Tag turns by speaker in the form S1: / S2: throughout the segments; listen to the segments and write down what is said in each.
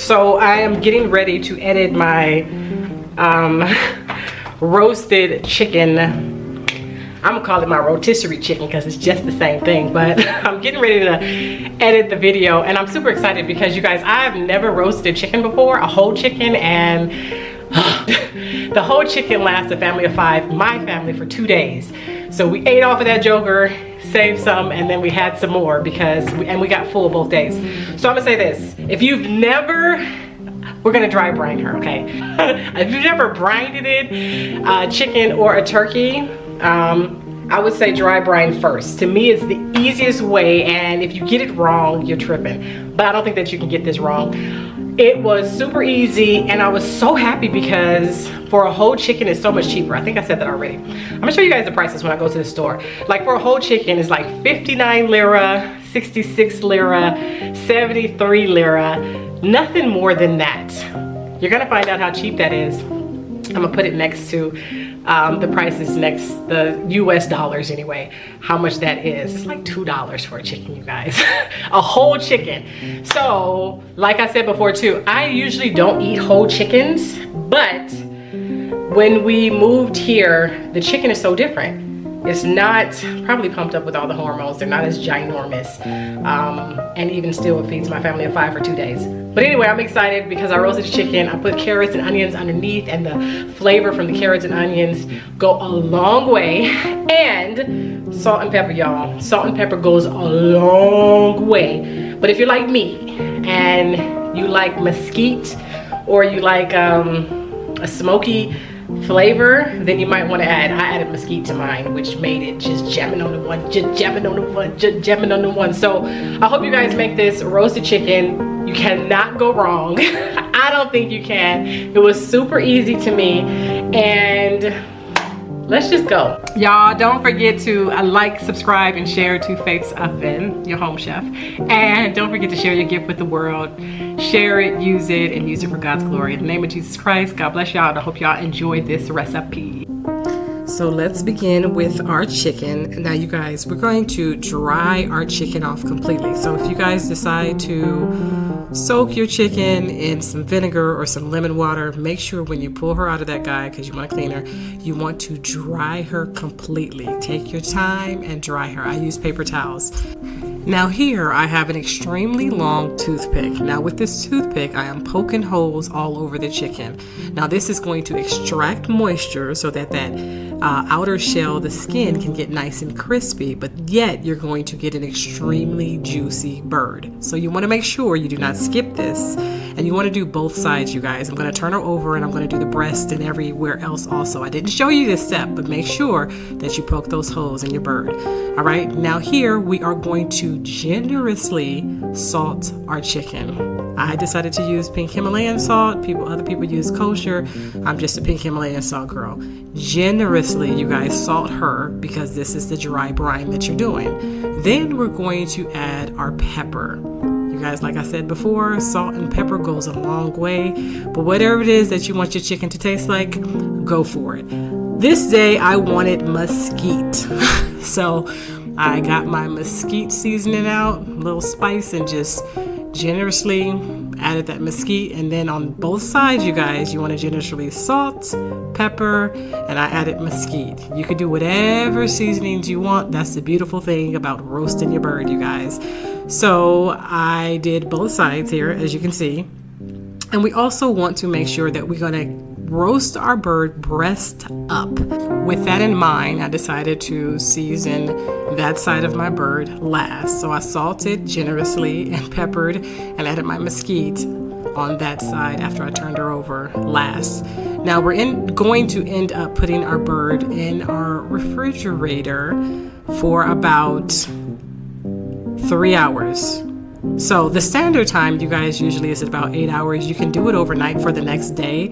S1: So I am getting ready to edit my roasted chicken. I'm gonna call it my rotisserie chicken because it's just the same thing, but I'm getting ready to edit the video and I'm super excited because you guys, I've never roasted chicken before, a whole chicken, and the whole chicken lasts a family of 5, my family, for 2 days. So we ate off of that joker, saved some, and then we had some more because we got full both days. So I'm gonna say this, if you've never, we're gonna dry brine her, okay? If you've never brined it, chicken or a turkey, I would say dry brine first. To me, it's the easiest way, and if you get it wrong, you're tripping. But I don't think that you can get this wrong. It was super easy, and I was so happy because for a whole chicken, it's so much cheaper. I think I said that already. I'm gonna show you guys the prices when I go to the store. Like for a whole chicken, it's like 59 lira, 66 lira, 73 lira, nothing more than that. You're gonna find out how cheap that is. I'm gonna put it next to the prices next, the US dollars anyway, how much that is. It's like $2 for a chicken, you guys. A whole chicken. So, like I said before too, I usually don't eat whole chickens, but when we moved here, the chicken is so different. It's not probably pumped up with all the hormones. They're not as ginormous. And even still, it feeds my family of 5 for 2 days. But anyway, I'm excited because I roasted the chicken. I put carrots and onions underneath, and the flavor from the carrots and onions go a long way. And salt and pepper, y'all. Salt and pepper goes a long way. But if you're like me and you like mesquite, or you like a smoky flavor, then you might want to add, I added mesquite to mine, which made it just jamming on the one, just jamming on the one, just jamming on the one. So I hope you guys make this roasted chicken. You cannot go wrong. I don't think you can. It was super easy to me, and let's just go. Y'all, don't forget to like, subscribe, and share to Faith's Oven, your home chef. And don't forget to share your gift with the world. Share it, use it, and use it for God's glory. In the name of Jesus Christ, God bless y'all, and I hope y'all enjoyed this recipe. So let's begin with our chicken. Now you guys, we're going to dry our chicken off completely. So if you guys decide to soak your chicken in some vinegar or some lemon water, make sure when you pull her out of that guy, because you want to clean her, you want to dry her completely. Take your time and dry her. I use paper towels. Now here I have an extremely long toothpick. Now with this toothpick, I am poking holes all over the chicken. Now this is going to extract moisture so that outer shell, the skin, can get nice and crispy, but yet you're going to get an extremely juicy bird. So you want to make sure you do not skip this, and you want to do both sides, you guys. I'm going to turn her over, and I'm going to do the breast and everywhere else also. I didn't show you this step, but make sure that you poke those holes in your bird. All right, now here we are going to generously salt our chicken. I decided to use pink Himalayan salt. Other people use kosher. I'm just a pink Himalayan salt girl. Generously, you guys, salt her because this is the dry brine that you're doing. Then we're going to add our pepper. You guys, like I said before, salt and pepper goes a long way, but whatever it is that you want your chicken to taste like, go for it. This day I wanted mesquite. So I got my mesquite seasoning out, a little spice, and just generously added that mesquite. And then on both sides, you guys, you want to generously salt, pepper, and I added mesquite. You could do whatever seasonings you want. That's the beautiful thing about roasting your bird, you guys. So I did both sides here, as you can see. And we also want to make sure that we're going to roast our bird breast up. With that in mind, I decided to season that side of my bird last. So I salted generously and peppered and added my mesquite on that side after I turned her over last. Now we're going to end up putting our bird in our refrigerator for about 3 hours. So the standard time, you guys, usually is about 8 hours. You can do it overnight for the next day,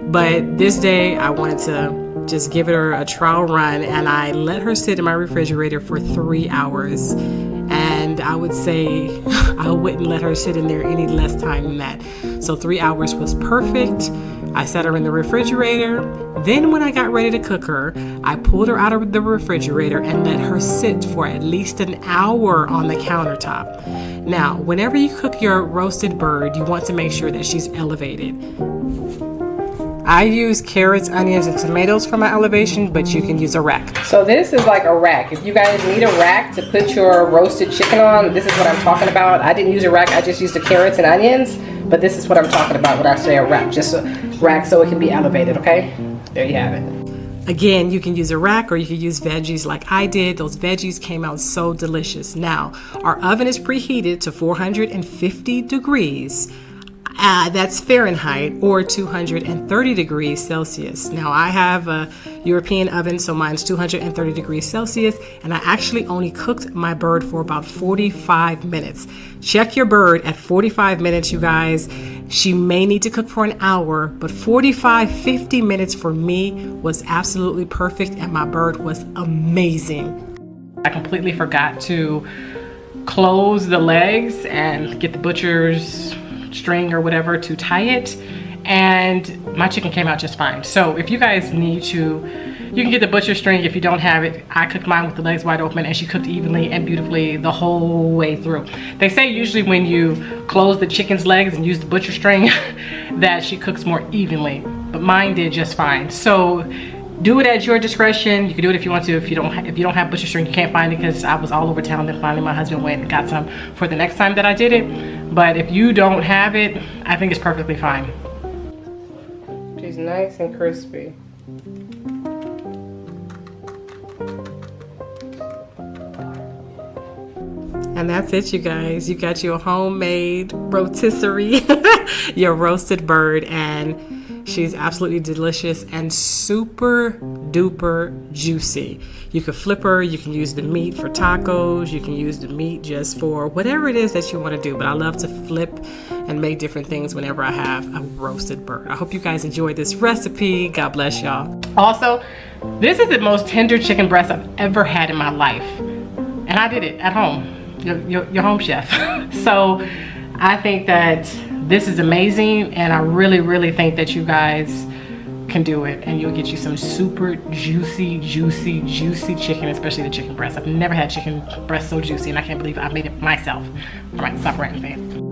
S1: but this day I wanted to just give her a trial run, and I let her sit in my refrigerator for 3 hours. And and I would say I wouldn't let her sit in there any less time than that. So 3 hours was perfect. I set her in the refrigerator. Then when I got ready to cook her, I pulled her out of the refrigerator and let her sit for at least an hour on the countertop. Now, whenever you cook your roasted bird, you want to make sure that she's elevated. I use carrots, onions, and tomatoes for my elevation, but you can use a rack. So this is like a rack. If you guys need a rack to put your roasted chicken on, this is what I'm talking about. I didn't use a rack, I just used the carrots and onions, but this is what I'm talking about when I say a rack. Just a rack so it can be elevated, okay? There you have it. Again, you can use a rack or you can use veggies like I did. Those veggies came out so delicious. Now, our oven is preheated to 450 degrees. That's Fahrenheit or 230 degrees Celsius. Now I have a European oven, so mine's 230 degrees Celsius, and I actually only cooked my bird for about 45 minutes. Check your bird at 45 minutes, you guys. She may need to cook for an hour, but 50 minutes for me was absolutely perfect, and my bird was amazing. I completely forgot to close the legs and get the butcher's string or whatever to tie it, and my chicken came out just fine. So if you guys need to, you can get the butcher string if you don't have it. I cooked mine with the legs wide open, and she cooked evenly and beautifully the whole way through. They say usually when you close the chicken's legs and use the butcher string that she cooks more evenly, but mine did just fine. So do it at your discretion. You can do it if you want to. If you don't have butcher string, you can't find it, because I was all over town. Then finally my husband went and got some for the next time that I did it. But if you don't have it, I think it's perfectly fine. She's nice and crispy. And that's it, you guys. You got your homemade rotisserie, your roasted bird, and she's absolutely delicious and super duper juicy. You can flip her, you can use the meat for tacos, you can use the meat just for whatever it is that you want to do. But I love to flip and make different things whenever I have a roasted bird. I hope you guys enjoyed this recipe. God bless y'all. Also, this is the most tender chicken breast I've ever had in my life. And I did it at home, your home chef. So I think that this is amazing, and I really, really think that you guys can do it, and you'll get you some super juicy chicken, especially the chicken breast. I've never had chicken breast so juicy, and I can't believe I made it myself. All right, stop ranting, man.